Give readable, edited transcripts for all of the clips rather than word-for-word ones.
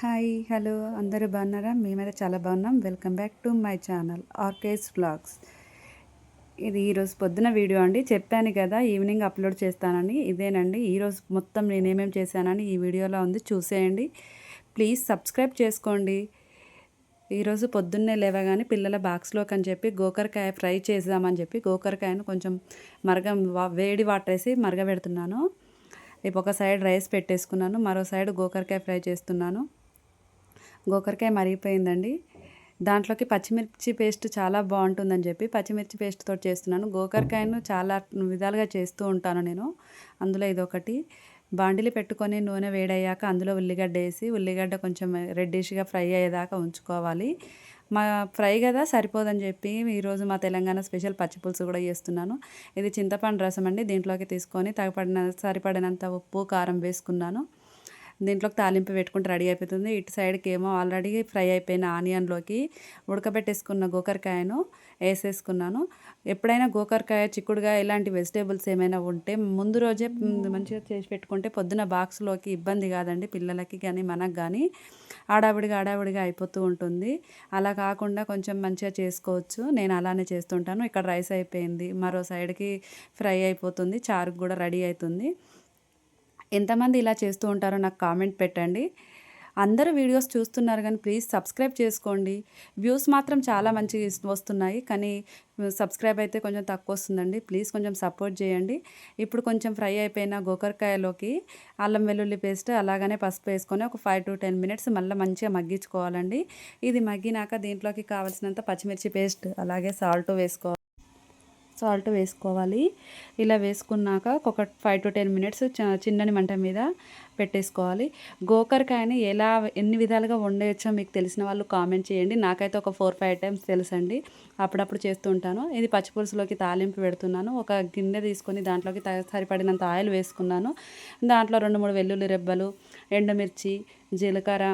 Hi hello అందరూ బాగున్నారా? మేమైతే చాలా బాగున్నాం. Welcome back to my channel RK's vlogs. ఇది ఈరోజు పొద్దున వీడియో అండి. చెప్పాను కదా ఈవినింగ్ అప్లోడ్ చేస్తానని. ఇదేనండి ఈరోజు మొత్తం నేనేమేమి చేశానని ఈ వీడియోలో ఉంది, చూసేయండి. ప్లీజ్ సబ్స్క్రైబ్ చేసుకోండి. ఈరోజు పొద్దున్నే లేవగానే పిల్లల బాక్స్లోకి అని చెప్పి గోకరకాయ ఫ్రై చేద్దామని చెప్పి గోకరకాయను కొంచెం వేడి వాటర్ వేసి మరగబెడుతున్నాను. ఇప్పుడు ఒక సైడ్ రైస్ పెట్టేసుకున్నాను, మరో సైడ్ గోకరకాయ ఫ్రై చేస్తున్నాను. గోకరకాయ మరిగిపోయిందండి. దాంట్లోకి పచ్చిమిర్చి పేస్ట్ చాలా బాగుంటుందని చెప్పి పచ్చిమిర్చి పేస్ట్తో చేస్తున్నాను. గోకరకాయను చాలా విధాలుగా చేస్తూ ఉంటాను నేను. అందులో ఇదొకటి. బాండిలి పెట్టుకొని నూనె వేడయ్యాక అందులో ఉల్లిగడ్డ వేసి ఉల్లిగడ్డ కొంచెం రెడ్డిష్గా ఫ్రై అయ్యేదాకా ఉంచుకోవాలి. మా ఫ్రై కదా సరిపోదని చెప్పి ఈరోజు మా తెలంగాణ స్పెషల్ పచ్చిపులుసు కూడా చేస్తున్నాను. ఇది చింతపండు రసం అండి. దీంట్లోకి తీసుకొని సరిపడినంత ఉప్పు కారం వేసుకున్నాను. దీంట్లోకి తాలింపు పెట్టుకుంటే రెడీ అయిపోతుంది. ఇటు సైడ్కి ఏమో ఆల్రెడీ ఫ్రై అయిపోయిన ఆనియన్లోకి ఉడకబెట్టేసుకున్న గోకరకాయను వేసేసుకున్నాను. ఎప్పుడైనా గోకరకాయ, చిక్కుడుకాయ ఇలాంటి వెజిటేబుల్స్ ఏమైనా ఉంటే ముందు రోజే మంచిగా చేసి పెట్టుకుంటే పొద్దున బాక్స్లోకి ఇబ్బంది కాదండి, పిల్లలకి కానీ మనకు కానీ. ఆడావిడిగా అయిపోతూ ఉంటుంది. అలా కాకుండా కొంచెం మంచిగా చేసుకోవచ్చు. నేను అలానే చేస్తుంటాను. ఇక్కడ రైస్ అయిపోయింది, మరో సైడ్కి ఫ్రై అయిపోతుంది, చారుకు కూడా రెడీ అవుతుంది. ఎంతమంది ఇలా చేస్తూ ఉంటారో నాకు కామెంట్ పెట్టండి. అందరూ వీడియోస్ చూస్తున్నారు కానీ ప్లీజ్ సబ్స్క్రైబ్ చేసుకోండి. వ్యూస్ మాత్రం చాలా మంచి వస్తున్నాయి, కానీ సబ్స్క్రైబ్ అయితే కొంచెం తక్కువ వస్తుందండి. ప్లీజ్ కొంచెం సపోర్ట్ చేయండి. ఇప్పుడు కొంచెం ఫ్రై అయిపోయిన గోకరకాయలోకి అల్లం వెల్లుల్లి పేస్ట్ అలాగనే పసుపు వేసుకొని ఒక 5 to 10 minutes మళ్ళీ మంచిగా మగ్గించుకోవాలండి. ఇది మగ్గినాక దీంట్లోకి కావాల్సినంత పచ్చిమిర్చి పేస్ట్ అలాగే సాల్ట్ వేసుకోవాలి. ఇలా వేసుకున్నాక ఒక 5 to 10 minutes చిన్నని మంట మీద పెట్టేసుకోవాలి. గోకరకాయని ఎన్ని విధాలుగా వండేయచ్చో మీకు తెలిసిన వాళ్ళు కామెంట్ చేయండి. నాకైతే ఒక 4-5 times తెలుసండి, అప్పుడప్పుడు చేస్తూ ఉంటాను. ఇది పచ్చిపులుసులోకి తాలింపు పెడుతున్నాను. ఒక గిన్నె తీసుకొని దాంట్లోకి సరిపడినంత ఆయిల్ వేసుకున్నాను. దాంట్లో 2-3 వెల్లుల్లి రెబ్బలు, ఎండుమిర్చి, జీలకర్ర,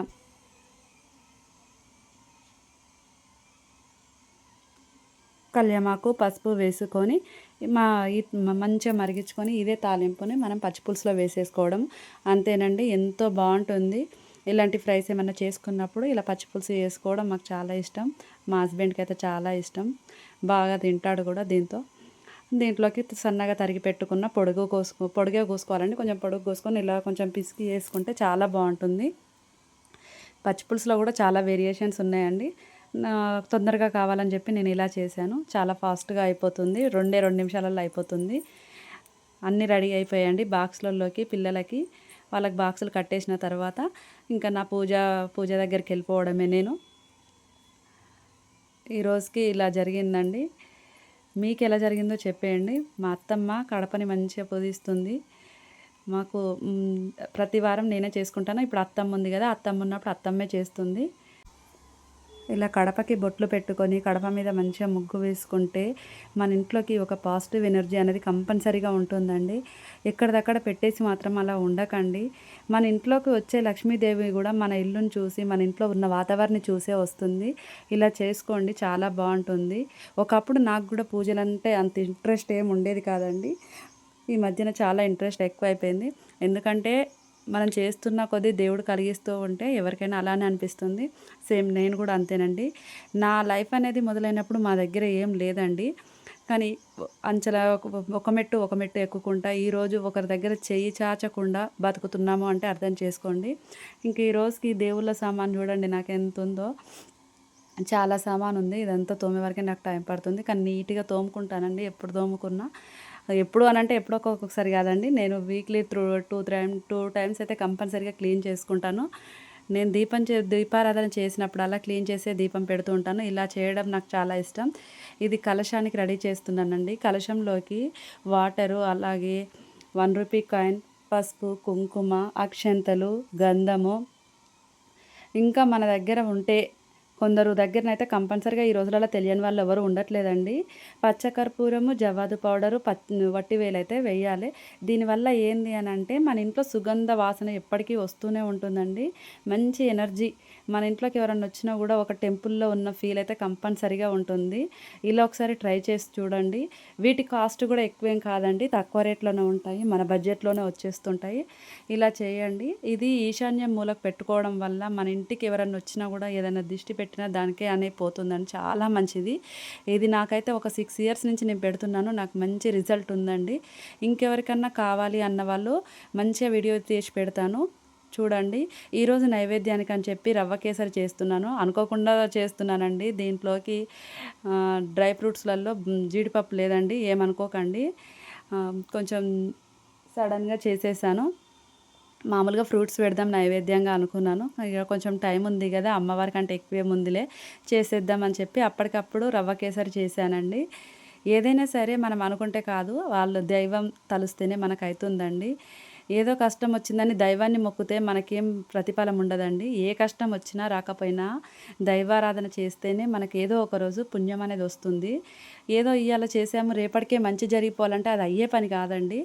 కళ్యామాకు, పసుపు వేసుకొని మంచిగా మరిగించుకొని ఇదే తాలింపుని మనం పచ్చిపులుసులో వేసేసుకోవడం అంతేనండి. ఎంతో బాగుంటుంది. ఇలాంటి ఫ్రైస్ ఏమైనా చేసుకున్నప్పుడు ఇలా పచ్చిపులుసు వేసుకోవడం మాకు చాలా ఇష్టం. మా హస్బెండ్కి అయితే చాలా ఇష్టం, బాగా తింటాడు కూడా దీంతో. దీంట్లోకి సన్నగా తరిగి పెట్టుకున్న పొడిగా కోసుకోవాలండి. కొంచెం పొడుగు కోసుకొని ఇలా కొంచెం పిసికి వేసుకుంటే చాలా బాగుంటుంది. పచ్చిపులుసులో కూడా చాలా వేరియేషన్స్ ఉన్నాయండి. తొందరగా కావాలని చెప్పి నేను ఇలా చేశాను. చాలా ఫాస్ట్గా అయిపోతుంది, 2 నిమిషాలలో అయిపోతుంది. అన్నీ రెడీ అయిపోయాయండి బాక్స్లలోకి. పిల్లలకి వాళ్ళకి బాక్సులు కట్టేసిన తర్వాత ఇంకా నా పూజ దగ్గరికి వెళ్ళిపోవడమే. నేను ఈరోజుకి ఇలా జరిగిందండి. మీకు ఎలా జరిగిందో చెప్పేయండి. మా అత్తమ్మ కడపని మంచిగా పొదిస్తుంది. మాకు ప్రతి వారం నేనే చేసుకుంటాను. ఇప్పుడు అత్తమ్మ ఉంది కదా, అత్తమ్మ ఉన్నప్పుడు అత్తమ్మే చేస్తుంది. ఇలా కడపకి బొట్లు పెట్టుకొని కడప మీద మంచిగా ముగ్గు వేసుకుంటే మన ఇంట్లోకి ఒక పాజిటివ్ ఎనర్జీ అనేది కంపల్సరీగా ఉంటుందండి. ఎక్కడిదక్కడ పెట్టేసి మాత్రం అలా ఉండకండి. మన ఇంట్లోకి వచ్చే లక్ష్మీదేవి కూడా మన ఇల్లుని చూసి, మన ఇంట్లో ఉన్న వాతావరణాన్ని చూసే వస్తుంది. ఇలా చేసుకోండి, చాలా బాగుంటుంది. ఒకప్పుడు నాకు కూడా పూజలంటే అంత ఇంట్రెస్ట్ ఏమి ఉండేది కాదండి. ఈ మధ్యన చాలా ఇంట్రెస్ట్ ఎక్కువైపోయింది. ఎందుకంటే మనం చేస్తున్న కొద్దీ దేవుడు కలిగిస్తూ ఉంటే ఎవరికైనా అలానే అనిపిస్తుంది. సేమ్ నేను కూడా అంతేనండి. నా లైఫ్ అనేది మొదలైనప్పుడు మా దగ్గర ఏం లేదండి, కానీ అంచెల ఒక మెట్టు ఎక్కుకుంటా ఈరోజు ఒకరి దగ్గర చెయ్యి చాచకుండా బతుకుతున్నాము అంటే అర్థం చేసుకోండి. ఇంక ఈ రోజుకి దేవుళ్ళ సామాన్ చూడండి నాకు ఎంత ఉందో. చాలా సామాన్ ఉంది. ఇదంతా తోమే వరకే నాకు టైం పడుతుంది, కానీ నీట్గా తోముకుంటానండి. ఎప్పుడు తోముకున్నా, ఎప్పుడు అనంటే ఎప్పుడో ఒక్కొక్కసారి కాదండి, నేను వీక్లీ 2 times అయితే కంపల్సరీగా క్లీన్ చేసుకుంటాను. నేను దీపారాధన చేసినప్పుడు అలా క్లీన్ చేసే దీపం పెడుతూ ఉంటాను. ఇలా చేయడం నాకు చాలా ఇష్టం. ఇది కలశానికి రెడీ చేస్తున్నానండి. కలశంలోకి వాటరు, అలాగే 1 rupee కాయిన్, పసుపు, కుంకుమ, అక్షంతలు, గంధము, ఇంకా మన దగ్గర ఉంటే కొందరు దగ్గరనైతే కంపల్సరీగా ఈ రోజులలో తెలియని వాళ్ళు ఎవరు ఉండట్లేదండి. పచ్చకర్పూరము, జవ్వాదు పౌడరు, వట్టి వేలైతే వేయాలి. దీనివల్ల ఏంది అని అంటే మన ఇంట్లో సుగంధ వాసన ఎప్పటికీ వస్తూనే ఉంటుందండి. మంచి ఎనర్జీ మన ఇంట్లోకి ఎవరన్నా వచ్చినా కూడా ఒక టెంపుల్‌లో ఉన్న ఫీల్ అయితే కంపల్సరీగా ఉంటుంది. ఇలా ఒకసారి ట్రై చేసి చూడండి. వీటి కాస్ట్ కూడా ఎక్కువేం కాదండి. తక్కువ రేట్‌లోనే ఉంటాయి. మన బడ్జెట్‌లోనే వచ్చేస్తుంటాయి. ఇలా చేయండి. ఇది ఈశాన్యం మూలకు పెట్టుకోవడం వల్ల మన ఇంటికి ఎవరన్నా వచ్చినా కూడా ఏదైనా దిష్టి పెట్టినా దానికే అనే పోతుందండి. చాలా మంచిది. ఇది నాకైతే ఒక 6 ఇయర్స్ నుంచి నేను పెడుతున్నాను. నాకు మంచి రిజల్ట్ ఉందండి. ఇంకెవరికన్నా కావాలి అన్న వాళ్ళు మంచిగా వీడియో తీసి పెడతాను. చూడండి. ఈరోజు నైవేద్యానికి అని చెప్పి రవ్వ కేసరి చేస్తున్నాను. అనుకోకుండా చేస్తున్నానండి. దీంట్లోకి డ్రై ఫ్రూట్స్‌లలో జీడిపప్పు లేదండి. ఏమనుకోకండి. కొంచెం సడన్‌గా చేసేసాను. మామూలుగా ఫ్రూట్స్ పెడదాం నైవేద్యంగా అనుకున్నాను. ఇక కొంచెం టైం ఉంది కదా, అమ్మవారికంటే ఎక్కువేముందిలే చేసేద్దామని చెప్పి అప్పటికప్పుడు రవ్వ కేసరి చేశానండి. ఏదైనా సరే మనం అనుకుంటే కాదు, వాళ్ళు దైవం తలుస్తేనే మనకైతుందండి. ఏదో కష్టం వచ్చిందని దైవాన్ని మొక్కితే మనకేం ప్రతిఫలం ఉండదండి. ఏ కష్టం వచ్చినా రాకపోయినా దైవారాధన చేస్తేనే మనకేదో ఒకరోజు పుణ్యం అనేది వస్తుంది. ఏదో ఇయాల చేసాము రేపటికే మంచి జరిగిపోవాలంటే అది అయ్యే పని కాదండి.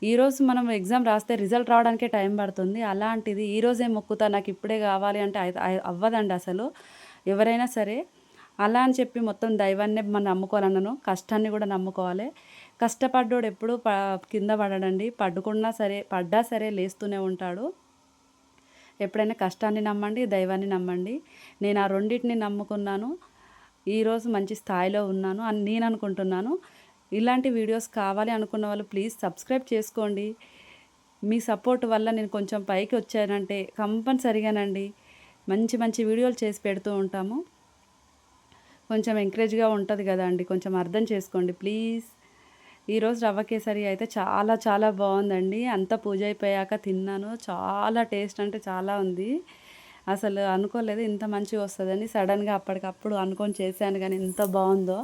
ఈరోజు మనం ఎగ్జామ్ రాస్తే రిజల్ట్ రావడానికే టైం పడుతుంది. అలాంటిది ఈరోజే మొక్కుతా నాకు ఇప్పుడే కావాలి అంటే అవ్వదండి అసలు. ఎవరైనా సరే అలా అని చెప్పి మొత్తం దైవాన్నే మనం నమ్ముకోవాలన్నాను. కష్టాన్ని కూడా నమ్ముకోవాలి. కష్టపడ్డోడు ఎప్పుడు కింద పడడండి. పడ్డా సరే లేస్తూనే ఉంటాడు. ఎప్పుడైనా కష్టాన్ని నమ్మండి, దైవాన్ని నమ్మండి. నేను ఆ రెండిటిని నమ్ముకున్నాను. ఈరోజు మంచి స్థాయిలో ఉన్నాను అని నేను అనుకుంటున్నాను. ఇలాంటి వీడియోస్ కావాలి అనుకున్న వాళ్ళు ప్లీజ్ సబ్స్క్రైబ్ చేసుకోండి. మీ సపోర్ట్ వల్ల నేను కొంచెం పైకి వచ్చానంటే కంపల్సరిగానండి మంచి మంచి వీడియోలు చేసి పెడుతూ ఉంటాము. కొంచెం ఎంకరేజ్‌గా ఉంటది కదండీ! కొంచెం అర్థం చేసుకోండి ప్లీజ్. ఈరోజు రవ్వ కేసరి అయితే చాలా చాలా బాగుందండి. అంతా పూజ అయిపోయాక తిన్నాను. చాలా టేస్ట్ అంటే చాలా ఉంది. అసలు అనుకోలేదు ఇంత మంచిగా వస్తదని. సడన్‌గా అప్పటికప్పుడు అనుకోని చేశాను కానీ ఎంత బాగుందో.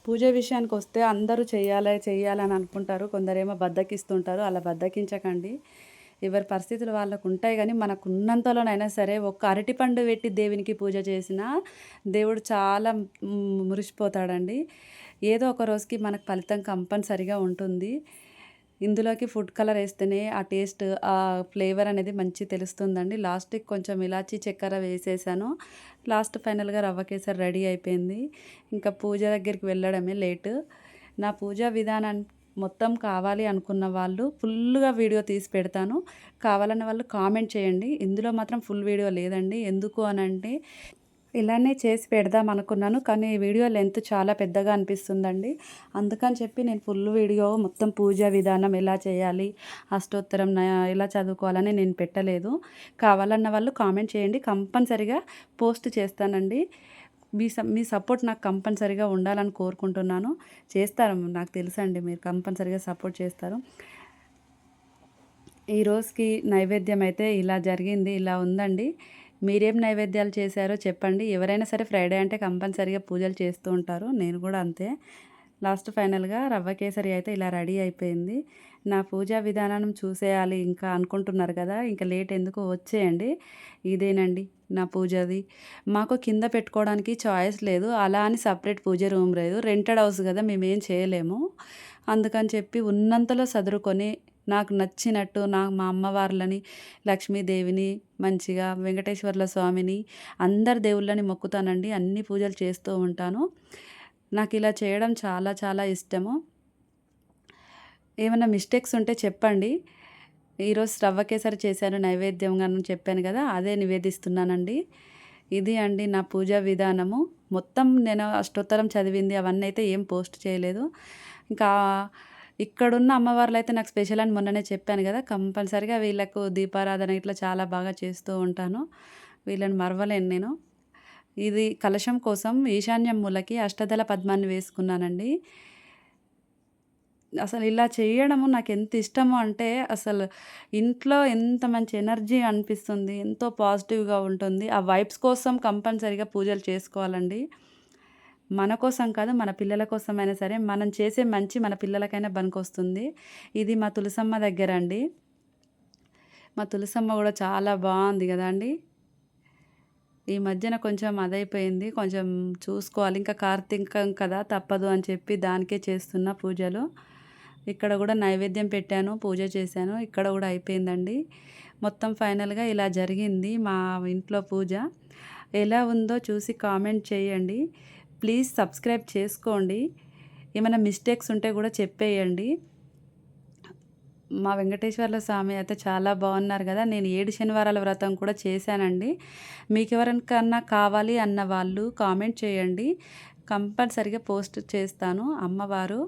పూజ విషయానికొస్తే అందరూ చెయ్యాలని అనుకుంటారు. కొందరేమో బద్ధకిస్తుంటారు. అలా బద్ధకించకండి. ఎవరి పరిస్థితులు వాళ్ళకు ఉంటాయి గానీ, మనకున్నంతలోనైనా సరే ఒక్క అరటిపండు పెట్టి దేవునికి పూజ చేసినా దేవుడు చాలా మురిసిపోతాడండి. ఏదో ఒక రోజుకి మనకు ఫలితం కంపల్సరిగా ఉంటుంది. ఇందులోకి ఫుడ్ కలర్ వేస్తేనే ఆ టేస్ట్, ఆ ఫ్లేవర్ అనేది మంచిగా తెలుస్తుందండి. లాస్ట్‌కి కొంచెం ఇలాచీ చక్కెర వేసేసాను. లాస్ట్ ఫైనల్‌గా రవ్వ కేసరి రెడీ అయిపోయింది. ఇంకా పూజ దగ్గరికి వెళ్ళడమే లేటు. నా పూజా విధానం మొత్తం కావాలి అనుకున్న వాళ్ళు ఫుల్‌గా వీడియో తీసి పెడతాను. కావాలన్న వాళ్ళు కామెంట్ చేయండి. ఇందులో మాత్రం ఫుల్ వీడియో లేదండి. ఎందుకు అనంటే ఇలానే చేసి పెడదాం అనుకున్నాను. కానీ వీడియో లెంత్ చాలా పెద్దగా అనిపిస్తుందండి. అందుకని చెప్పి నేను ఫుల్ వీడియో మొత్తం పూజా విధానం ఎలా చేయాలి, అష్టోత్తరం ఎలా చదువుకోవాలని నేను పెట్టలేదు. కావాలన్న వాళ్ళు కామెంట్ చేయండి. కంపల్సరిగా పోస్ట్ చేస్తానండి. మీ సపోర్ట్ నాకు కంపల్సరిగా ఉండాలని కోరుకుంటున్నాను. చేస్తారు నాకు తెలుసండి, మీరు కంపల్సరిగా సపోర్ట్ చేస్తారు. ఈ రోజుకి నైవేద్యం అయితే ఇలా జరిగింది. ఇలా ఉందండి. మీరేం నైవేద్యాలు చేశారో చెప్పండి. ఎవరైనా సరే ఫ్రైడే అంటే కంపల్సరీగా పూజలు చేస్తూ ఉంటారు. నేను కూడా అంతే. లాస్ట్ ఫైనల్‌గా రవ్వ కేసరి అయితే ఇలా రెడీ అయిపోయింది. నా పూజా విధానం చూసేయాలి ఇంకా అనుకుంటున్నారు కదా! ఇంక లేట్ ఎందుకు వచ్చేయండి. ఇదేనండి నా పూజది. మాకు కింద పెట్టుకోవడానికి చాయిస్ లేదు. అలా అని సెపరేట్ పూజ రూమ్ లేదు. రెంటెడ్ హౌస్ కదా! మేమేం చేయలేము. అందుకని చెప్పి ఉన్నంతలో సదురుకొని నాకు నచ్చినట్టు మా అమ్మవార్లని, లక్ష్మీదేవిని, మంచిగా వెంకటేశ్వర్ల స్వామిని, అందరి దేవుళ్ళని మొక్కుతానండి. అన్ని పూజలు చేస్తూ ఉంటాను. నాకు ఇలా చేయడం చాలా చాలా ఇష్టము. ఏమైనా మిస్టేక్స్ ఉంటే చెప్పండి. ఈరోజు రవ్వ కేసరి చేశాను నైవేద్యంగాను చెప్పాను కదా, అదే నివేదిస్తున్నానండి. ఇది అండి నా పూజా విధానము. మొత్తం నేను అష్టోత్తరం చదివింది అవన్నీ అయితే ఏం పోస్ట్ చేయలేదు. ఇంకా ఇక్కడున్న అమ్మవార్లు అయితే నాకు స్పెషల్ అని మొన్ననే చెప్పాను కదా, కంపల్సరిగా వీళ్ళకు దీపారాధన ఇట్లా చాలా బాగా చేస్తూ ఉంటాను. వీళ్ళని మరవలేను నేను. ఇది కలశం కోసం ఈశాన్యం మూలకి అష్టదళ పద్మాన్ని వేసుకున్నానండి. అసలు ఇలా చేయడము నాకెంత ఇష్టమో అంటే, అసలు ఇంట్లో ఎంత మంచి ఎనర్జీ అనిపిస్తుంది. ఎంతో పాజిటివ్‌గా ఉంటుంది. ఆ వైబ్స్ కోసం కంపల్సరీగా పూజలు చేసుకోవాలండి. మన కోసం కాదు, మన పిల్లల కోసమైనా సరే, మనం చేసే మంచి మన పిల్లలకైనా పనికొస్తుంది. ఇది మా తులసమ్మ దగ్గరండి. మా తులసమ్మ కూడా చాలా బాగుంది కదండీ! ఈ మధ్యన కొంచెం అదైపోయింది. కొంచెం చూసుకోవాలి. ఇంకా కార్తీకం కదా తప్పదు అని చెప్పి దానికే చేస్తున్న పూజలు. ఇక్కడ కూడా నైవేద్యం పెట్టాను, పూజ చేశాను. ఇక్కడ కూడా అయిపోయిందండి. మొత్తం ఫైనల్‌గా ఇలా జరిగింది మా ఇంట్లో పూజ. ఎలా ఉందో చూసి కామెంట్ చేయండి. ప్లీజ్ సబ్స్క్రైబ్ చేసుకోండి. ఏమైనా మిస్టేక్స్ ఉంటే కూడా చెప్పేయండి. మా వెంకటేశ్వర్ల స్వామి అయితే చాలా బాగున్నారు కదా. నేను 7 శనివారాల వ్రతం కూడా చేశానండి. మీకు ఎవరికన్నా కావాలి అన్న వాళ్ళు కామెంట్ చేయండి. కంపల్సరిగా పోస్ట్ చేస్తాను. అమ్మవారు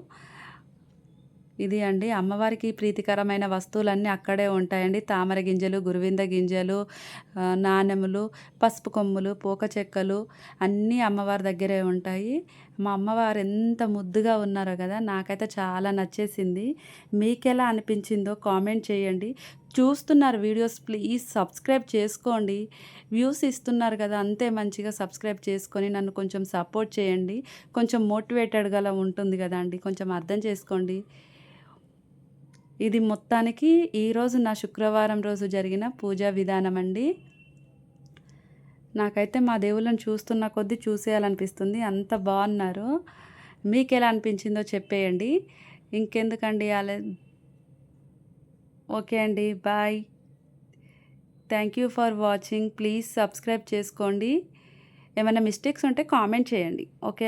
ఇది అండి. అమ్మవారికి ప్రీతికరమైన వస్తువులన్నీ అక్కడే ఉంటాయండి. తామర గింజలు, గురువింద గింజలు, నాణెములు, పసుపు కొమ్ములు, పోక చెక్కలు అన్నీ అమ్మవారి దగ్గరే ఉంటాయి. మా అమ్మవారు ఎంత ముద్దుగా ఉన్నారో కదా. నాకైతే చాలా నచ్చేసింది. మీకెలా అనిపించిందో కామెంట్ చేయండి. చూస్తున్నారు వీడియోస్, ప్లీజ్ సబ్స్క్రైబ్ చేసుకోండి. వ్యూస్ ఇస్తున్నారు కదా, అంతే మంచిగా సబ్స్క్రైబ్ చేసుకొని నన్ను కొంచెం సపోర్ట్ చేయండి. కొంచెం మోటివేటెడ్‌గా ఉంటుంది కదా అండి, కొంచెం అర్థం చేసుకోండి. ఇది మొత్తానికి ఈరోజు నా శుక్రవారం రోజు జరిగిన పూజా విధానం అండి. నాకైతే మా దేవుళ్ళని చూస్తున్న కొద్దీ చూసేయాలనిపిస్తుంది. అంత బాగున్నారు. మీకెలా అనిపించిందో చెప్పేయండి. ఇంకెందుకండి ఓకే అండి, bye. Thank you for watching. Please subscribe చేసుకోండి. ఏమైనా మిస్టేక్స్ ఉంటే కామెంట్ చేయండి. ఓకే.